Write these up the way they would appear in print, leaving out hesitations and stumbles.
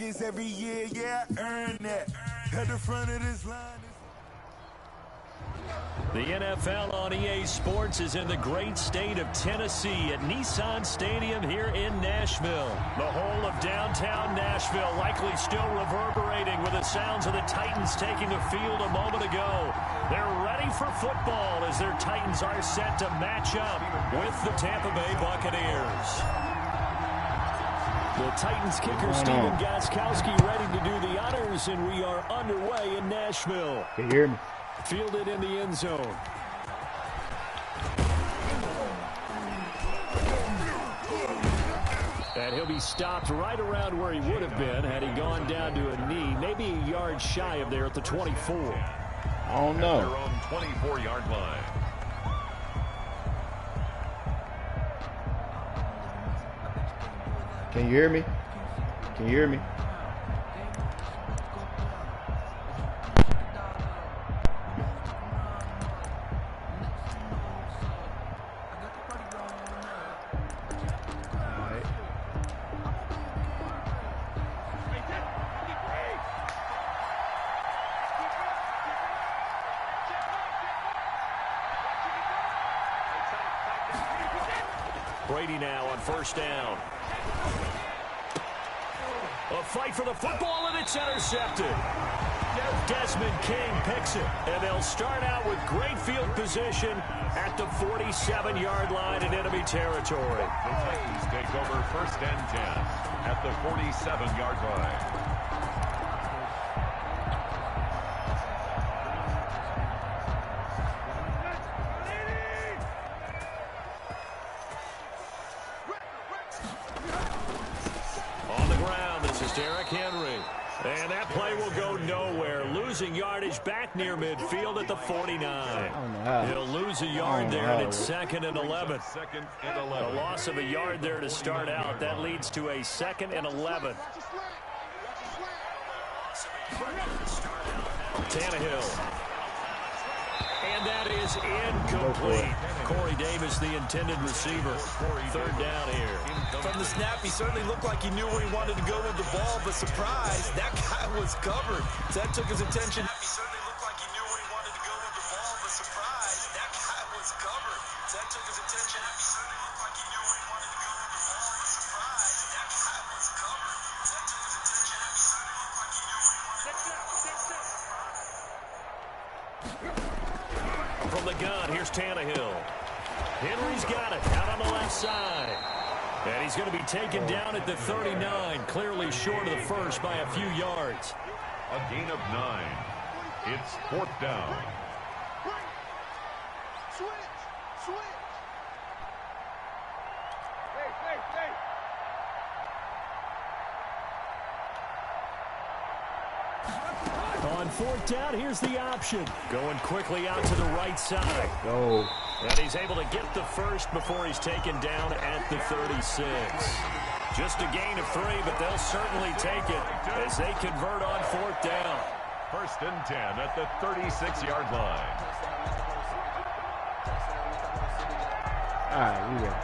champions every year, yeah, I earned that. At the front of this line. The NFL on EA Sports is in the great state of Tennessee at Nissan Stadium here in Nashville. The whole of downtown Nashville likely still reverberating with the sounds of the Titans taking the field a moment ago. They're ready for football as their Titans are set to match up with the Tampa Bay Buccaneers. The Titans kicker Stephen Gostkowski ready to do the honors, and we are underway in Nashville. Can you hear me? Fielded in the end zone. And he'll be stopped right around where he would have been had he gone down to a knee, maybe a yard shy of there at the 24. I don't know. Their own 24-yard line. Can you hear me? Can you hear me? Brady now on first down. A fight for the football, and it's intercepted. Desmond King picks it, and they'll start out with great field position at the 47-yard line in enemy territory. The Titans take over first and 10 at the 47-yard line. And that play will go nowhere. Losing yardage back near midfield at the 49. He'll lose a yard there, and it's 2nd and 11. A loss of a yard there to start out. That leads to a 2nd and 11. Tannehill. And that is incomplete. Corey Davis, the intended receiver. Third down here. From the snap, he certainly looked like he knew where he wanted to go with the ball, but surprise, that guy was covered. So that took his attention. He certainly looked like he knew where he wanted to go with the ball, but surprise, that guy was covered. So that took his attention. He certainly looked like he knew where he wanted to go with the ball, but surprise, that guy was covered. So that took his attention. He certainly looked like he knew where he wanted to go with the ball. From the gun, here's Tannehill. Henry's got it out on the left side. And he's going to be taken down at the 39, clearly short of the first by a few yards. A gain of 9. It's 4th down. On 4th down, here's the option. Going quickly out to the right side. Go. And he's able to get the first before he's taken down at the 36. Just a gain of 3, but they'll certainly take it as they convert on 4th down. First and 10 at the 36-yard line. All right, we got it.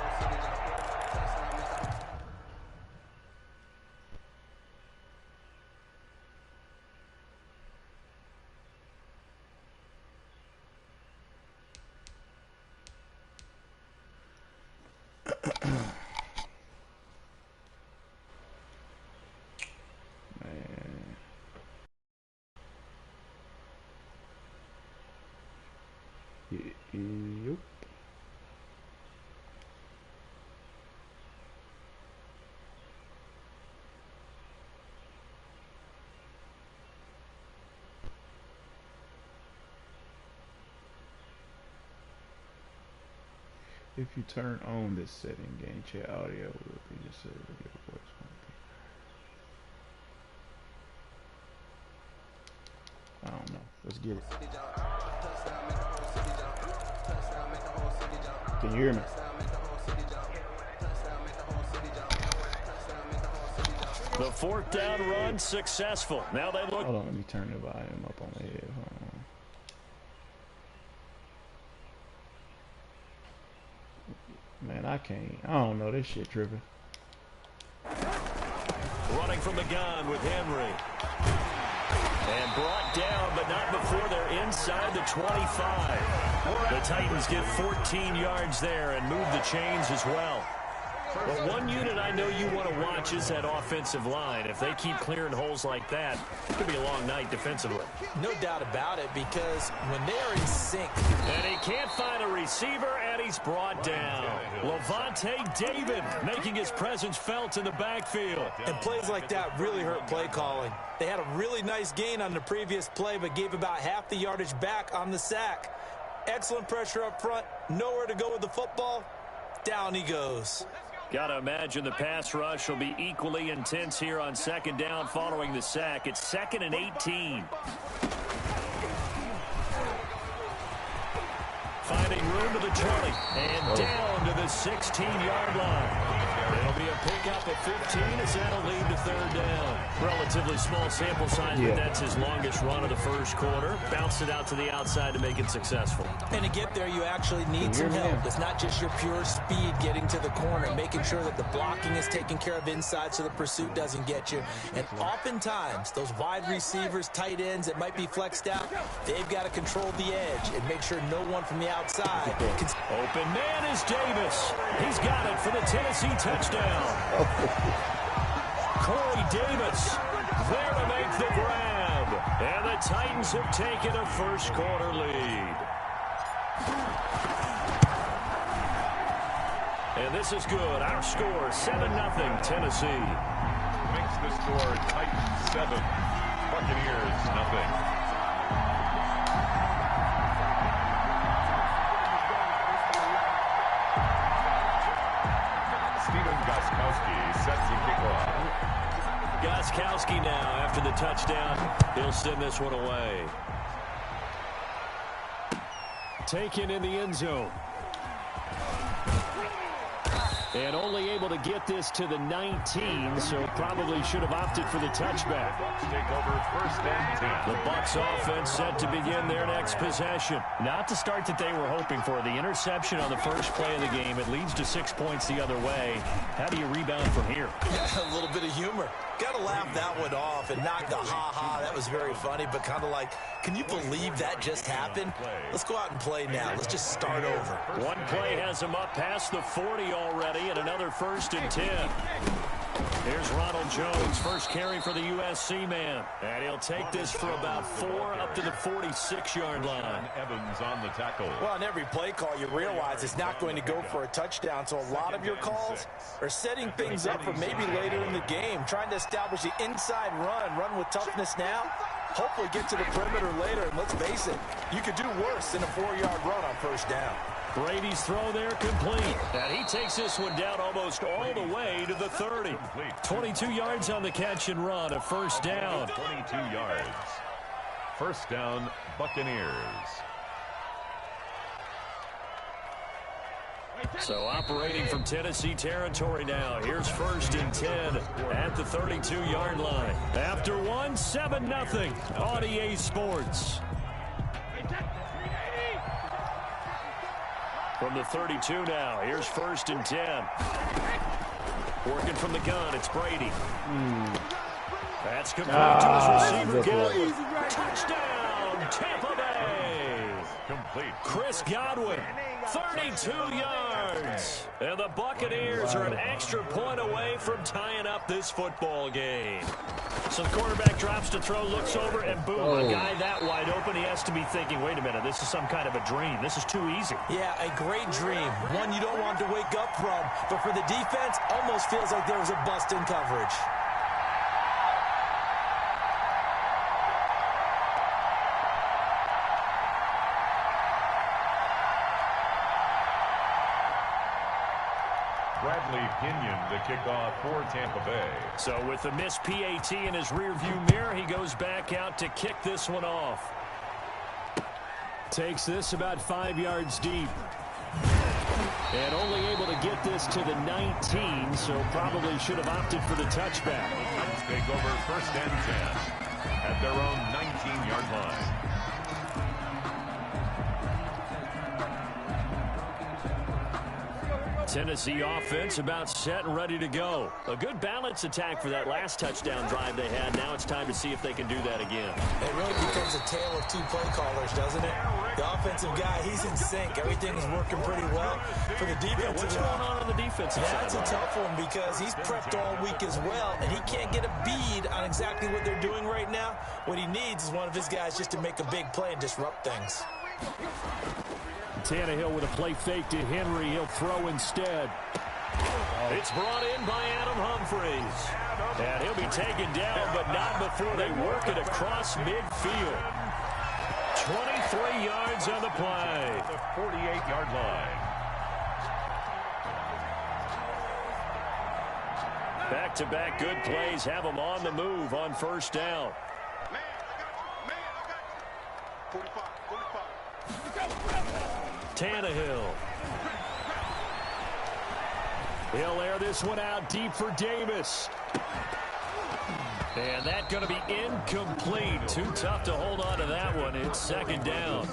Yep. If you turn on this setting, game chat audio will be disabled. Your voice won't be. I don't know. Let's get it. Can you hear me? The 4th down run successful. Now they look. Hold on, let me turn the volume up on the head. Hold on. Man, I don't know, this shit tripping. running from the gun with Henry. And brought down, but not before they're inside the 25. The Titans get 14 yards there and move the chains as well. But one unit I know you want to watch is that offensive line. If they keep clearing holes like that, it could be a long night defensively. No doubt about it, because when they are in sync. And he can't find a receiver, and he's brought down. Lavonte David making his presence felt in the backfield. And plays like that really hurt play calling. They had a really nice gain on the previous play, but gave about half the yardage back on the sack. Excellent pressure up front. Nowhere to go with the football. Down he goes. Got to imagine the pass rush will be equally intense here on second down following the sack. It's 2nd and 18. Finding room to the 20 and down to the 16-yard line. It'll be a pickup at 15 as that'll lead to third down. Relatively small sample size, but that's his longest run of the first quarter. Bounced it out to the outside to make it successful. And to get there, you actually need some help. It's not just your pure speed getting to the corner, making sure that the blocking is taken care of inside so the pursuit doesn't get you. And oftentimes, those wide receivers, tight ends that might be flexed out, they've got to control the edge and make sure no one from the outside can... Open man is Davis. He's got it for the Tennessee touchdown. Corey Davis there to make the grab. And the Titans have taken a first quarter lead. And this is good. Our score, 7-0 Tennessee. Makes the score Titans 7, Buccaneers 0. Set to kick off. Gostkowski now after the touchdown. He'll send this one away. Taken in the end zone. And only able to get this to the 19, so probably should have opted for the touchback. Take over 1st and 10. The Bucs offense set to begin their next possession. Not the start that they were hoping for. The interception on the first play of the game. It leads to 6 points the other way. How do you rebound from here? Yeah, a little bit of humor. Got to laugh that one off and knock the ha-ha. That was very funny, but kind of like, can you believe that just happened? Let's go out and play now. Let's just start over. One play has him up past the 40 already, and another 1st and 10. Here's Ronald Jones, first carry for the USC man. And he'll take this for about 4 up to the 46-yard line. Evans on the tackle. Well, on every play call, you realize it's not going to go for a touchdown, so a lot of your calls are setting things up for maybe later in the game, trying to establish the inside run with toughness now, hopefully get to the perimeter later, and let's face it, you could do worse than a 4-yard run on first down. Brady's throw there complete. And he takes this one down almost all the way to the 30. 22 yards on the catch and run, a first down. 22 yards. First down, Buccaneers. So operating from Tennessee territory now. Here's 1st and 10 at the 32-yard line. After one, 7-0 on EA Sports. From the 32 now, here's 1st and 10. Working from the gun, it's Brady. That's complete to his receiver, Godwin. Touchdown, Tampa Bay. Complete. Chris Godwin, 32 yards. And the Buccaneers are an extra point away from tying up this football game. So the quarterback drops to throw, looks over, and boom, a guy that wide open, he has to be thinking, wait a minute, this is some kind of a dream. This is too easy. Yeah, a great dream. One you don't want to wake up from. But for the defense, almost feels like there was a bust in coverage. Bradley Pinion, the kickoff for Tampa Bay. So with the missed PAT in his rearview mirror, he goes back out to kick this one off. Takes this about 5 yards deep. And only able to get this to the 19, so probably should have opted for the touchback. Let's take over 1st and 10 at their own 19-yard line. Tennessee offense about set and ready to go. A good balanced attack for that last touchdown drive they had. Now it's time to see if they can do that again. It really becomes a tale of two play callers, doesn't it? The offensive guy, he's in sync. Everything is working pretty well. For the defense, what's going on the defensive side? That's a tough one because he's prepped all week as well, and he can't get a bead on exactly what they're doing right now. What he needs is one of his guys just to make a big play and disrupt things. Tannehill with a play fake to Henry. He'll throw instead. It's brought in by Adam Humphries. And he'll be taken down, but not before they work it across midfield. 23 yards on the play. The 48-yard line. Back-to-back good plays have them on the move on first down. Tannehill. He'll air this one out deep for Davis. And that's going to be incomplete. Too tough to hold on to that one. It's second down.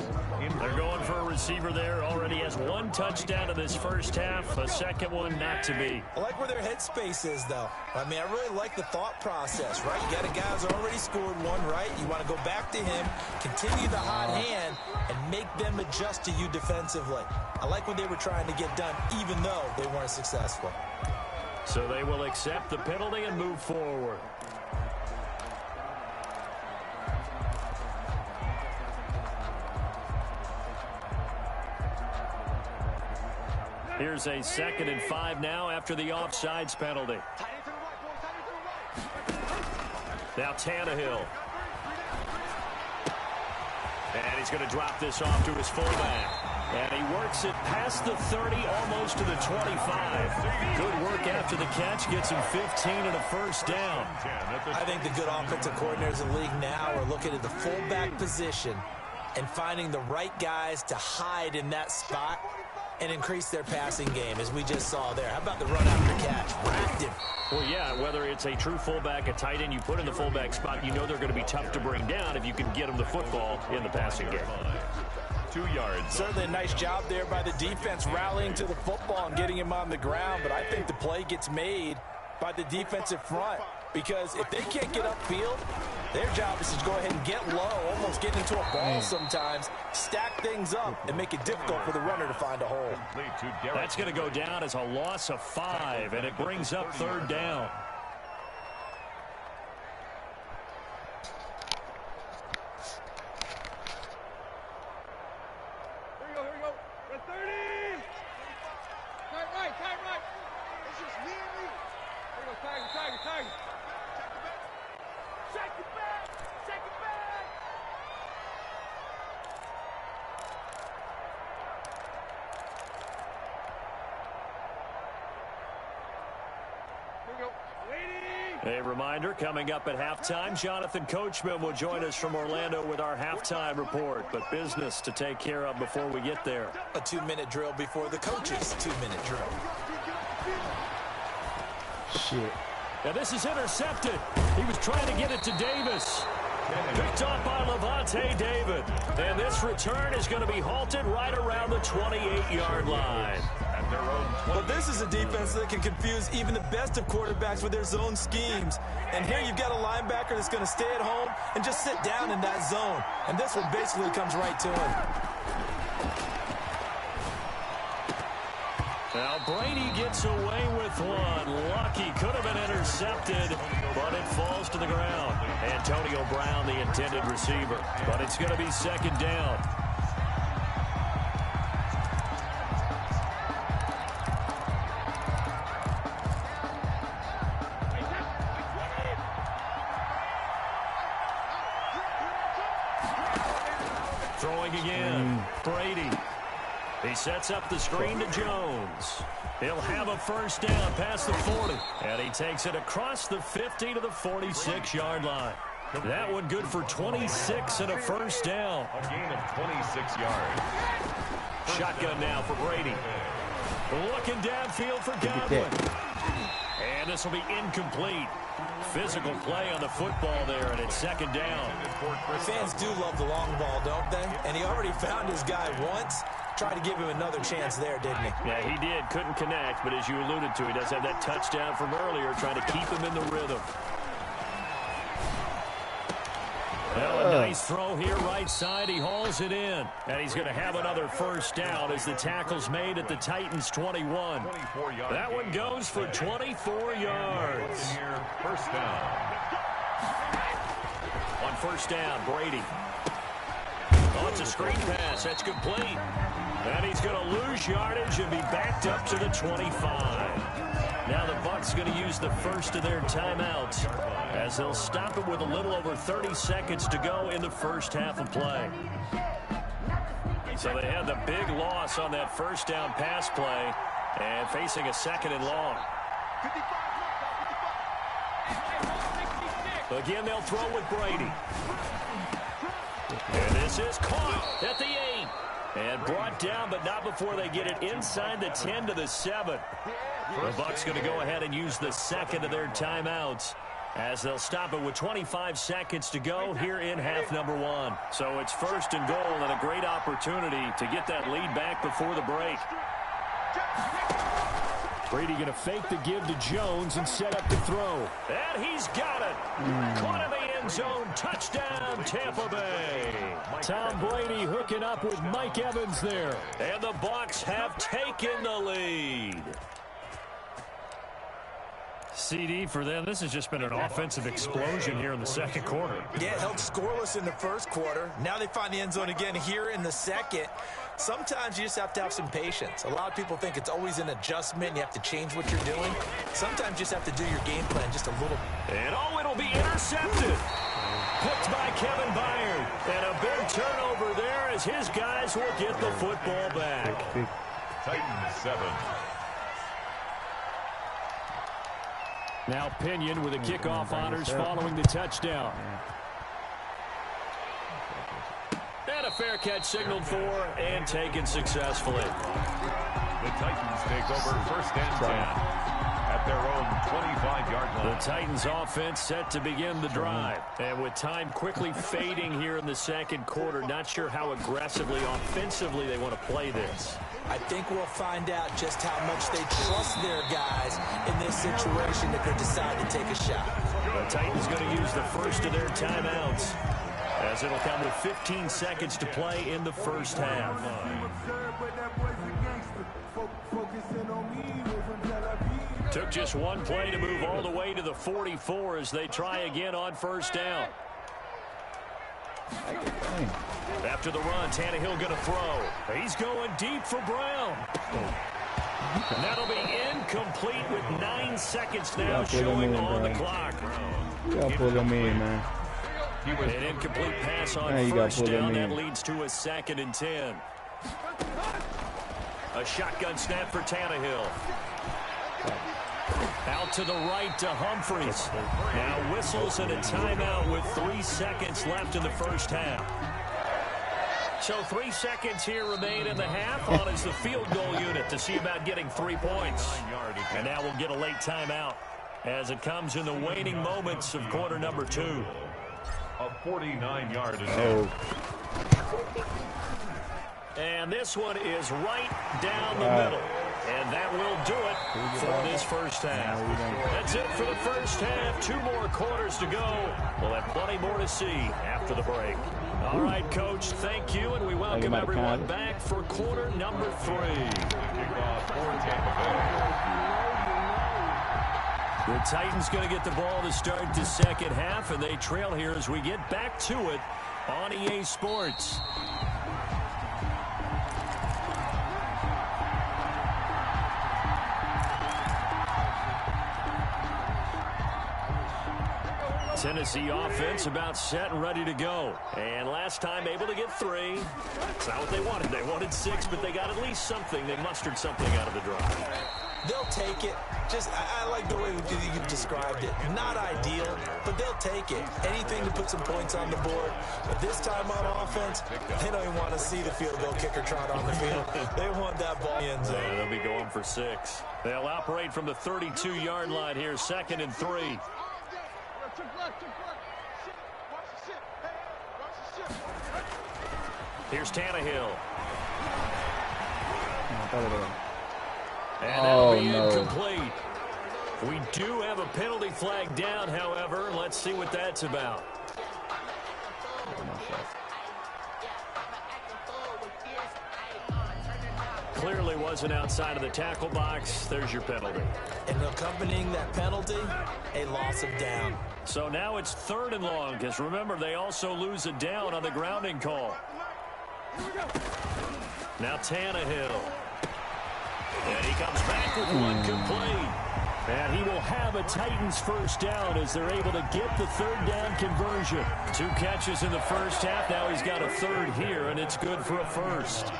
They're going for a receiver there. Already has one touchdown in this first half. A second one not to be. I like where their headspace is, though. I mean, I really like the thought process, right? You got a guy who's already scored one, right? You want to go back to him, continue the hot hand, and make them adjust to you defensively. I like what they were trying to get done, even though they weren't successful. So they will accept the penalty and move forward. Here's a 2nd and 5 now after the offsides penalty. Now Tannehill. And he's going to drop this off to his fullback. And he works it past the 30, almost to the 25. Good work after the catch. Gets him 15 and a first down. I think the good offensive coordinators in the league now are looking at the fullback position and finding the right guys to hide in that spot and increase their passing game, as we just saw there. How about the run after catch? Racked him. Well, yeah, whether it's a true fullback, a tight end, you put in the fullback spot, you know they're going to be tough to bring down if you can get them the football in the passing game. 2 yards. Certainly a nice job there by the defense rallying to the football and getting him on the ground, but I think the play gets made by the defensive front, because if they can't get upfield, their job is to go ahead and get low, almost get into a ball sometimes, stack things up, and make it difficult for the runner to find a hole. That's going to go down as a loss of 5, and it brings up 3rd down. Here we go. Got 30. Tight right. It's just me and you. Here we go, Tiger. Shake it back. Here we go. Waiting. A reminder, coming up at halftime, Jonathan Coachman will join us from Orlando with our halftime report. But business to take care of before we get there. A 2-minute drill before the coach's 2-minute drill. Shit. Now this is intercepted. He was trying to get it to Davis. Picked off by Lavonte David. And this return is going to be halted right around the 28-yard line. Well, this is a defense that can confuse even the best of quarterbacks with their zone schemes. And here you've got a linebacker that's going to stay at home and just sit down in that zone. And this one basically comes right to him. Now Brady gets away with one. Lucky, could have been intercepted, but it falls to the ground. Antonio Brown, the intended receiver. But it's going to be 2nd down. Throwing again. Brady. He sets up the screen to Jones. He'll have a first down past the 40. And he takes it across the 50 to the 46-yard line. That one good for 26 and a first down. A gain of 26 yards. Shotgun now for Brady. Looking downfield for Godwin. And this will be incomplete. Physical play on the football there, and it's 2nd down. Fans do love the long ball, don't they? And he already found his guy once. tried to give him another chance there, didn't he? Yeah, he did. Couldn't connect, but as you alluded to, he does have that touchdown from earlier, trying to keep him in the rhythm. Well, a nice throw here right side. He hauls it in. And he's going to have another first down as the tackle's made at the Titans' 21. That one goes for 24 yards. First down. On first down, Brady. Oh, it's a screen pass. That's complete. And he's going to lose yardage and be backed up to the 25. Now the Bucs going to use the first of their timeouts as they'll stop it with a little over 30 seconds to go in the first half of play. So they had the big loss on that first down pass play and facing a second and long. Again, they'll throw with Brady. And this is caught at the 8. And brought down, but not before they get it inside the 10 to the 7. The Bucs going to go ahead and use the second of their timeouts as they'll stop it with 25 seconds to go here in half number 1. So it's first and goal and a great opportunity to get that lead back before the break. Brady going to fake the give to Jones and set up the throw. And he's got it. Caught in the end zone. Touchdown, Tampa Bay. Tom Brady hooking up with Mike Evans there. And the Bucs have taken the lead. CD for them. This has just been an offensive explosion here in the second quarter. Yeah, held scoreless in the first quarter. Now they find the end zone again here in the second. Sometimes you just have to have some patience. A lot of people think it's always an adjustment. You have to change what you're doing. Sometimes you just have to do your game plan just a little. And oh, it'll be intercepted. Picked by Kevin Byard. And a big turnover there as his guys will get the football back. Titans 7. Now Pinion with a kickoff honors following the touchdown. And a fair catch signaled for and taken successfully. The Titans take over first and 10 at their own 25-yard line. The Titans offense set to begin the drive. And with time quickly fading here in the second quarter, not sure how aggressively, offensively they want to play this. I think we'll find out just how much they trust their guys in this situation if they decide to take a shot. The Titans going to use the first of their timeouts as it'll come with 15 seconds to play in the first half. Took just one play to move all the way to the 44 as they try again on first down. After the run, Tannehill going to throw. He's going deep for Brown. And that'll be incomplete with 9 seconds now showing on the clock. You gotta pull them in, man. An incomplete pass on first down. That leads to a 2nd and 10. A shotgun snap for Tannehill. Out to the right to Humphries. Now whistles and a timeout with 3 seconds left in the first half. So 3 seconds here remain in the half on as the field goal unit to see about getting 3 points. And now we'll get a late timeout as it comes in the waning moments of quarter number 2. A 49-yard attempt. And this one is right down the middle. And that will do it for this first half. That's it for the first half. 2 more quarters to go. We'll have plenty more to see after the break. All right, Coach, thank you, and we welcome everyone back for quarter number 3. The Titans going to get the ball to start the second half, and they trail here as we get back to it on EA Sports. Tennessee offense about set and ready to go. And last time able to get 3. That's not what they wanted. They wanted 6, but they got at least something. They mustered something out of the drive. They'll take it. I like the way you described it. Not ideal, but they'll take it. Anything to put some points on the board. But this time on offense, they don't even want to see the field goal kicker trot on the field. They want that ball in zone. They'll be going for 6. They'll operate from the 32-yard line here, 2nd and 3. Here's Tannehill. And that'll be incomplete. We do have a penalty flag down, however. Let's see what that's about. Clearly wasn't outside of the tackle box. There's your penalty. And accompanying that penalty, a loss of down. So now it's 3rd and long, because remember, they also lose a down on the grounding call. Now Tannehill. And he comes back with one complete. And he will have a Titans first down as they're able to get the 3rd down conversion. 2 catches in the first half. Now he's got a 3rd here, and it's good for a first.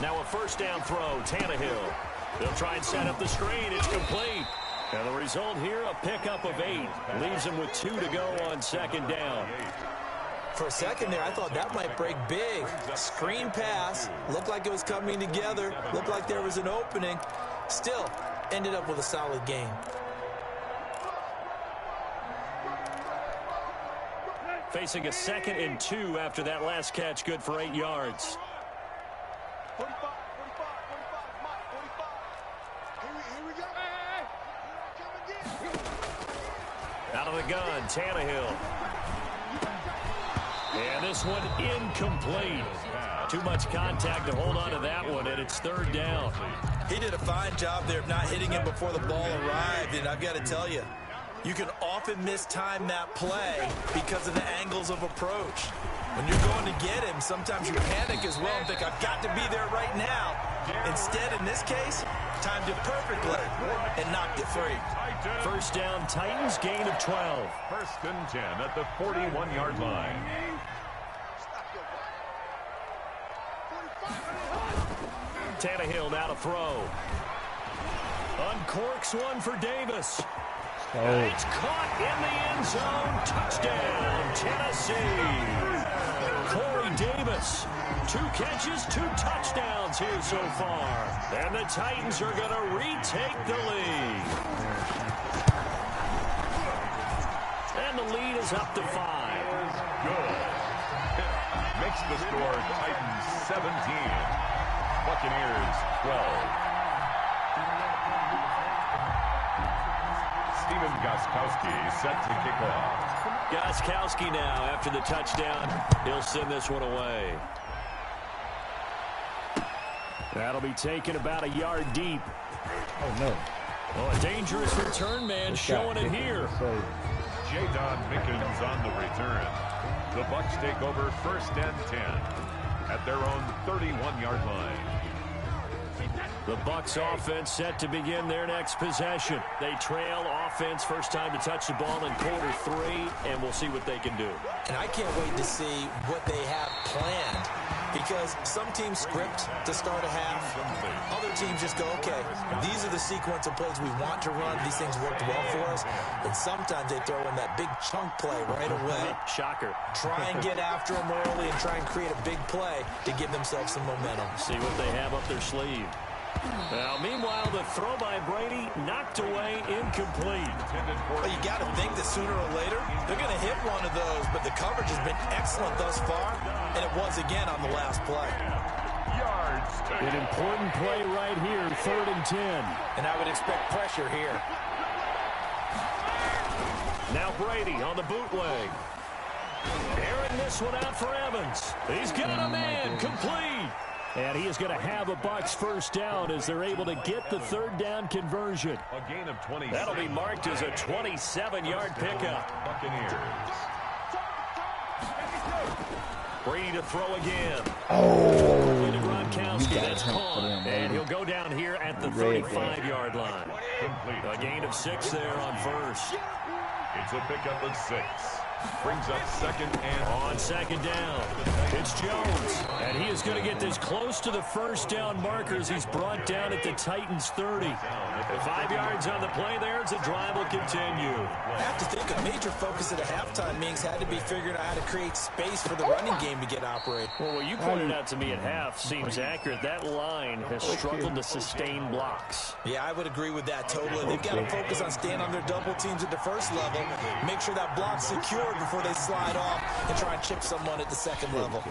Now a first down throw, Tannehill. They'll try and set up the screen. It's complete. And the result here, a pickup of 8. Leaves him with 2 to go on 2nd down. For a second there, I thought that might break big. Screen pass. Looked like it was coming together. Looked like there was an opening. Still, ended up with a solid game. Facing a 2nd and 2 after that last catch, good for 8 yards. 45. Here we go. Out of the gun, Tannehill. And this one incomplete. Too much contact to hold on to that one, and it's 3rd down. He did a fine job there of not hitting him before the ball arrived, and I've got to tell you, you can often mistime that play because of the angles of approach. When you're going to get him, sometimes you panic as well and think, I've got to be there right now. Instead, in this case, timed it perfectly and knocked it free. First down, Titans, gain of 12. 1st and 10 at the 41-yard line. Tannehill now to throw. Uncorks one for Davis. It's caught in the end zone. Touchdown, Tennessee. Corey Davis, 2 catches, 2 touchdowns here so far. And the Titans are going to retake the lead. And the lead is up to 5. Good. Makes the score Titans 17. Buccaneers 12. Stephen Gostkowski set to kick off. Gostkowski now, after the touchdown, he'll send this one away. That'll be taken about a yard deep. Oh, no. Oh, a dangerous return man showing it here. Jadon Mickens on the return. The Bucs take over 1st and 10 at their own 31-yard line. The Bucs offense set to begin their next possession. They trail offense, first time to touch the ball in quarter 3, and we'll see what they can do. And I can't wait to see what they have planned, because some teams script to start a half. Other teams just go, okay, these are the sequence of plays we want to run. These things worked well for us. And sometimes they throw in that big chunk play right away. Shocker. Try and get after them early and try and create a big play to give themselves some momentum. See what they have up their sleeve. Now, meanwhile, the throw by Brady knocked away, incomplete. Well, you got to think that sooner or later they're going to hit one of those, but the coverage has been excellent thus far, and it was again on the last play. An important play right here, 3rd and 10. And I would expect pressure here. Now Brady on the bootleg. Airing this one out for Evans. He's got a man, complete. And he is going to have a Bucs first down as they're able to get the 3rd down conversion. A gain of 20. That'll be marked as a 27-yard pickup. Buccaneers. Brady to throw again. Oh, to Gronkowski, that's caught. And he'll go down here at the 35-yard line. A gain of 6 there on first. It's a pickup of 6. Brings up 2nd and on 2nd down. It's Jones, and he is going to get this close to the first down markers. He's brought down at the Titans 30. 5 yards on the play there as the drive will continue. I have to think a major focus at a halftime means had to be figuring out how to create space for the running game to get operated. Well, what you pointed out to me at half seems accurate. That line has struggled to sustain blocks. Yeah, I would agree with that totally. They've got to focus on staying on their double teams at the first level, make sure that block's secured, hard before they slide off and try and chip someone at the second level.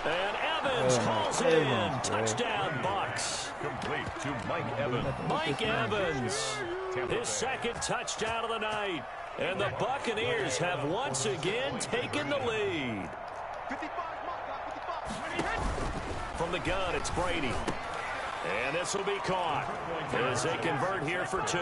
And Evans hauls it in. Touchdown, Bucks. Complete to Mike Evans. Mike Evans, his second touchdown of the night. And the Buccaneers have once again taken the lead. From the gun, it's Brady. And this will be caught as they convert here for 2.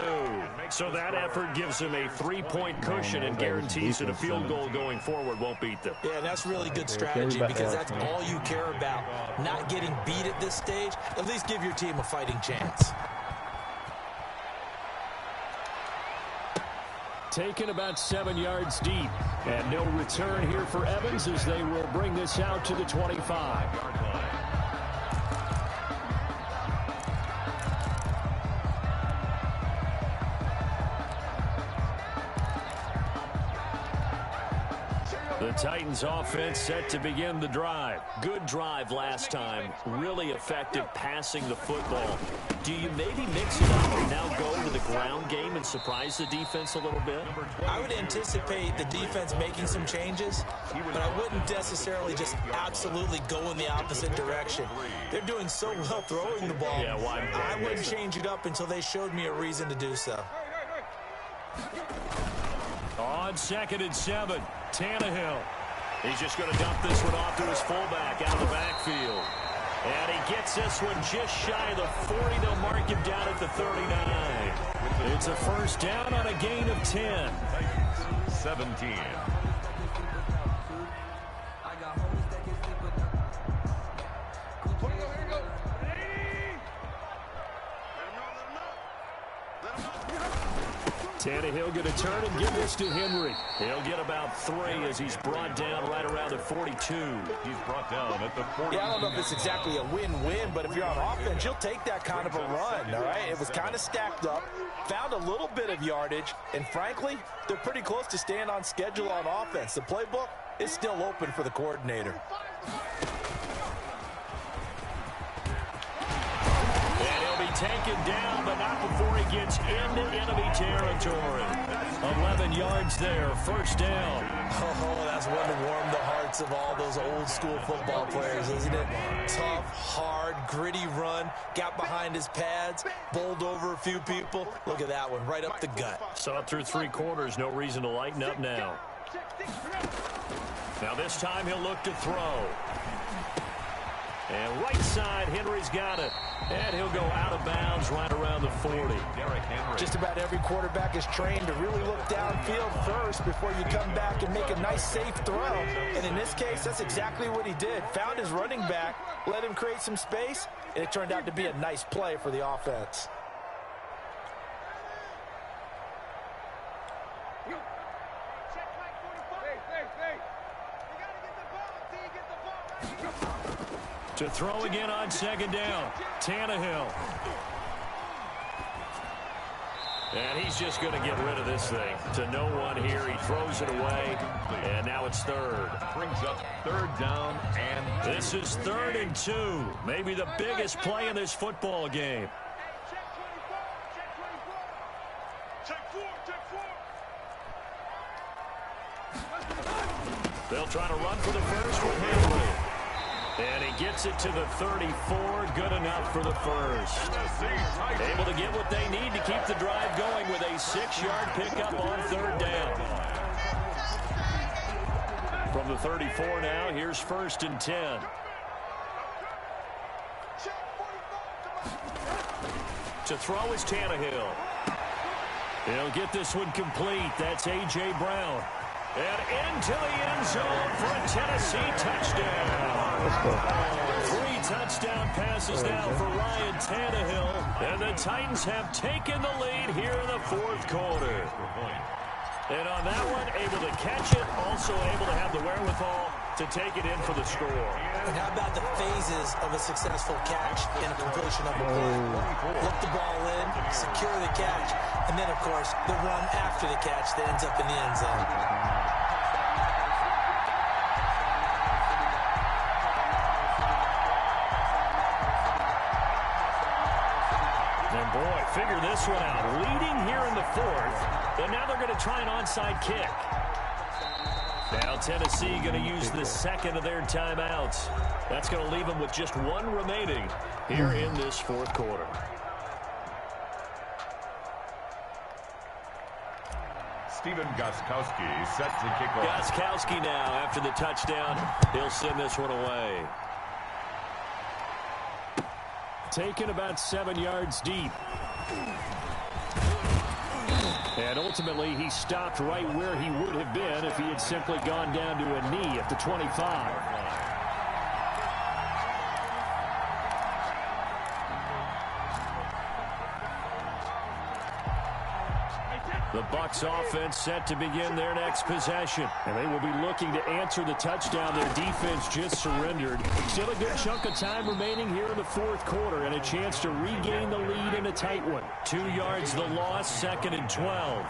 So that effort gives them a 3-point cushion and guarantees that a field goal going forward won't beat them. Yeah, that's really good strategy because that's all you care about. Not getting beat at this stage. At least give your team a fighting chance. Taken about 7 yards deep. And no return here for Evans as they will bring this out to the 25-yard line. The Titans offense set to begin the drive. Good drive last time. Really effective passing the football. Do you maybe mix it up and now go to the ground game and surprise the defense a little bit? I would anticipate the defense making some changes, but I wouldn't necessarily just absolutely go in the opposite direction. They're doing so well throwing the ball. Yeah, why? I wouldn't change it up until they showed me a reason to do so. On 2nd and 7, Tannehill. He's just going to dump this one off to his fullback out of the backfield. And he gets this one just shy of the 40. They'll mark him down at the 39. It's a first down on a gain of 10. 17. Tannehill going to turn and give this to Henry. He'll get about 3 as he's brought down right around the 42. He's brought down at the 40. Yeah, I don't know if it's exactly a win-win, but if you're on offense, you'll take that kind of a run, all right? It was kind of stacked up, found a little bit of yardage, and frankly, they're pretty close to staying on schedule on offense. The playbook is still open for the coordinator. Taken down, but not before he gets into enemy territory. 11 yards there, first down. Oh, that's one to warm the hearts of all those old school football players, isn't it? Tough, hard, gritty run, got behind his pads, bowled over a few people. Look at that one, right up the gut. Saw it through 3 quarters, no reason to lighten up now. Now this time he'll look to throw. And right side, Henry's got it. And he'll go out of bounds right around the 40. Derrick Henry. Just about every quarterback is trained to really look downfield first before you come back and make a nice, safe throw. And in this case, that's exactly what he did. Found his running back, let him create some space, and it turned out to be a nice play for the offense. To throw again on 2nd down, Tannehill. And he's just going to get rid of this thing to no one here. He throws it away, and now it's 3rd. Brings up 3rd down and 2. This is 3rd and 2. Maybe the biggest play in this football game. They'll try to run for the first with Henry. And he gets it to the 34. Good enough for the first. Able to get what they need to keep the drive going with a 6-yard pickup on 3rd down. From the 34 now, here's 1st and 10. To throw is Tannehill. He'll get this one complete. That's A.J. Brown. And into the end zone for a Tennessee touchdown. 3 touchdown passes now for Ryan Tannehill. And the Titans have taken the lead here in the 4th quarter. And on that one, able to catch it, also able to have the wherewithal to take it in for the score. And how about the phases of a successful catch and a completion of a play? Look the ball in, secure the catch, and then, of course, the run after the catch that ends up in the end zone. And boy, figure this one out. Leading here in the fourth, but now they're going to try an onside kick. Now Tennessee going to use the second of their timeouts. That's going to leave them with just one remaining here in this fourth quarter. Stephen Gostkowski set to kick off. Gostkowski now after the touchdown. He'll send this one away. Taken about 7 yards deep. And ultimately, he stopped right where he would have been if he had simply gone down to a knee at the 25. The Bucs offense set to begin their next possession. And they will be looking to answer the touchdown their defense just surrendered. Still a good chunk of time remaining here in the fourth quarter and a chance to regain the lead in a tight one. 2 yards the loss, 2nd and 12.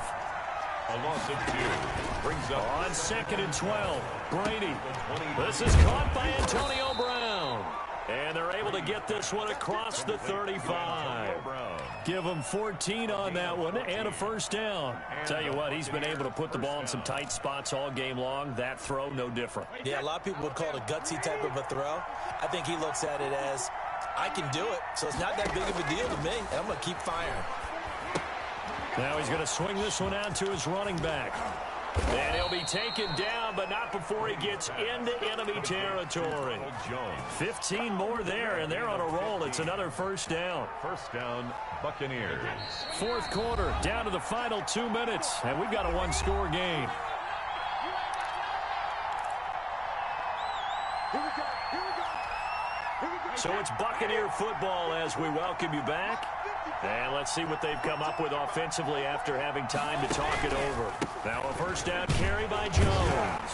A loss of 2 brings up on 2nd and 12. Brady. This is caught by Antonio Brown. And they're able to get this one across the 35. Give him 14 on that one and a first down. Tell you what, he's been able to put the ball in some tight spots all game long. That throw, no different. Yeah, a lot of people would call it a gutsy type of a throw. I think he looks at it as, I can do it, so it's not that big of a deal to me. I'm going to keep firing. Now he's going to swing this one out to his running back. And he'll be taken down, but not before he gets into enemy territory. 15 more there, and they're on a roll. It's another first down. First down, Buccaneers. Fourth quarter, down to the final 2 minutes, and we've got a one-score game. So it's Buccaneer football as we welcome you back. And let's see what they've come up with offensively after having time to talk it over. Now a first down carry by Jones.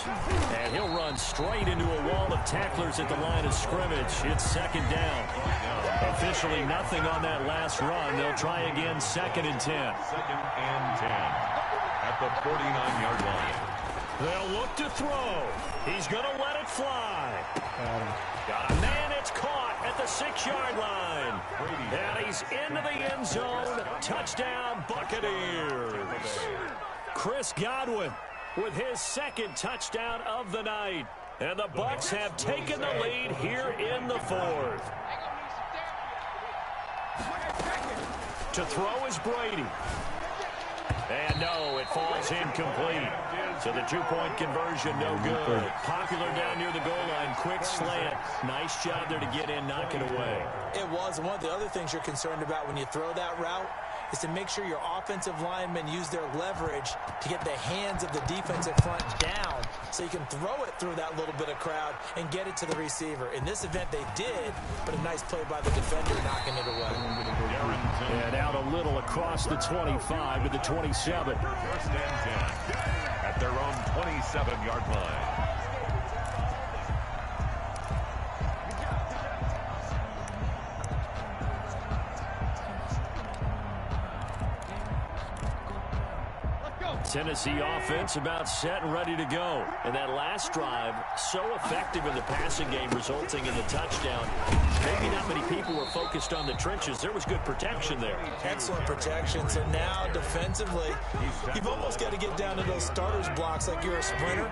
And he'll run straight into a wall of tacklers at the line of scrimmage. It's second down. Officially nothing on that last run. They'll try again 2nd and 10. 2nd and 10 at the 49-yard line. They'll look to throw. He's going to let it fly. Got a man, it's caught at the 6-yard line. And he's into the end zone. Touchdown, Buccaneers. Chris Godwin with his second touchdown of the night. And the Bucs have taken the lead here in the fourth. To throw is Brady. And no, it falls incomplete. So the two-point conversion, no good. Popular down near the goal line. Quick slant. Nice job there to get in, knock it away. It was. One of the other things you're concerned about when you throw that route is to make sure your offensive linemen use their leverage to get the hands of the defensive front down so you can throw it through that little bit of crowd and get it to the receiver. In this event, they did, but a nice play by the defender knocking it away. And out a little across the 25 to the 27. 1st and 10 at their own 27-yard line. Tennessee offense about set and ready to go. And that last drive, so effective in the passing game, resulting in the touchdown. Maybe not many people were focused on the trenches. There was good protection there. Excellent protection. So now defensively, you've almost got to get down to those starters blocks like you're a sprinter.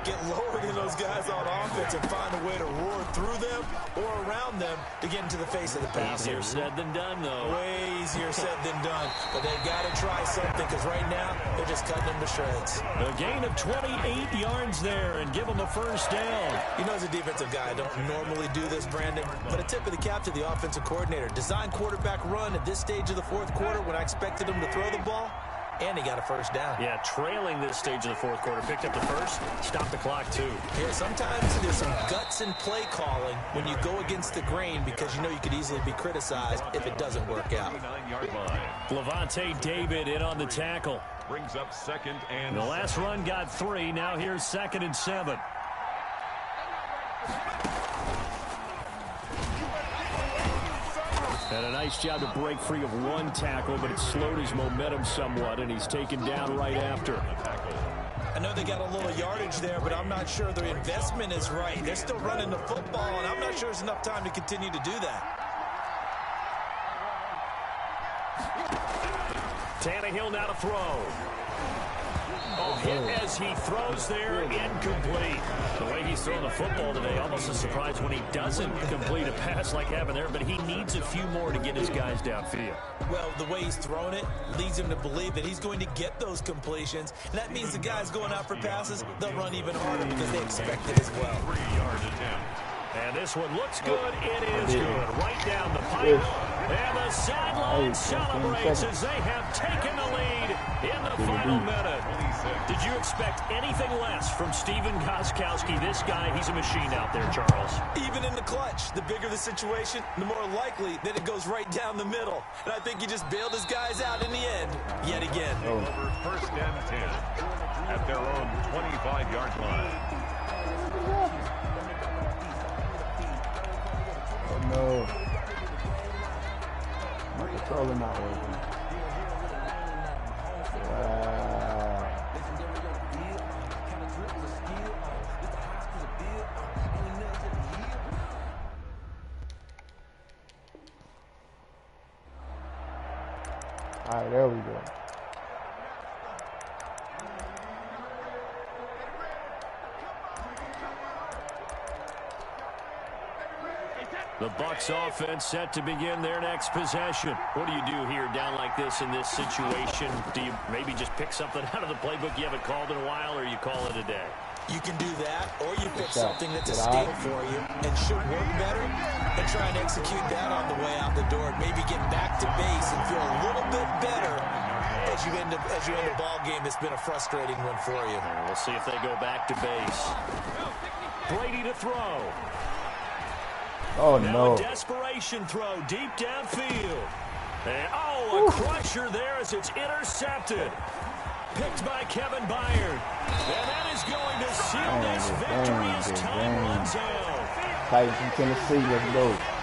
Get lower than those guys on offense and find a way to roar through them or around them to get into the face of the pass. Easier said than done, though. Way easier said than done. But they've got to try something because right now they're just cutting them to shreds. A gain of 28 yards there and give them a first down. You know, as a defensive guy, I don't normally do this, Brandon, but a tip of the cap to the offensive coordinator. Design quarterback run at this stage of the fourth quarter when I expected him to throw the ball, and he got a first down. Yeah, trailing this stage of the fourth quarter. Picked up the first, stopped the clock, too. Yeah, sometimes there's some guts in play calling when you go against the grain because you know you could easily be criticized if it doesn't work out. 49-yard line. Levante David in on the tackle. Brings up 2nd and the last run got 3. Now here's 2nd and 7. And a nice job to break free of one tackle, but it slowed his momentum somewhat, and he's taken down right after. I know they got a little yardage there, but I'm not sure their investment is right. They're still running the football, and I'm not sure there's enough time to continue to do that. Tannehill now to throw. Oh, hit as he throws there, incomplete. The way he's throwing the football today, almost a surprise when he doesn't complete a pass like having there, but he needs a few more to get his guys downfield. Well, the way he's thrown it leads him to believe that he's going to get those completions. And that means the guys going out for passes, they'll run even harder because they expect it as well. 3-yard attempt. And this one looks good. It is good. Right down the pipe. And the sideline celebrates as they have taken the lead in the final minute. Did you expect anything less from Stephen Gostkowski? This guy, he's a machine out there, Charles. Even in the clutch, the bigger the situation, the more likely that it goes right down the middle. And I think he just bailed his guys out in the end, yet again. Over first and 10 at their own 25-yard line. Oh, no. I'm controlling my way. Wow. All right, there we go. The Bucs offense set to begin their next possession. What do you do here down like this in this situation? Do you maybe just pick something out of the playbook you haven't called in a while, or you call it a day? You can do that, or you pick something that's a staple for you and should work better and try and execute that on the way out the door. Maybe get back to base and feel a little bit better as you end a ball game that's been a frustrating one for you. And we'll see if they go back to base. Brady to throw. Oh, now no. A desperation throw deep downfield. And, oh, a crusher there as it's intercepted. Picked by Kevin Byard. And that is going to seal this victory as time runs out. Titans from Tennessee, let's go.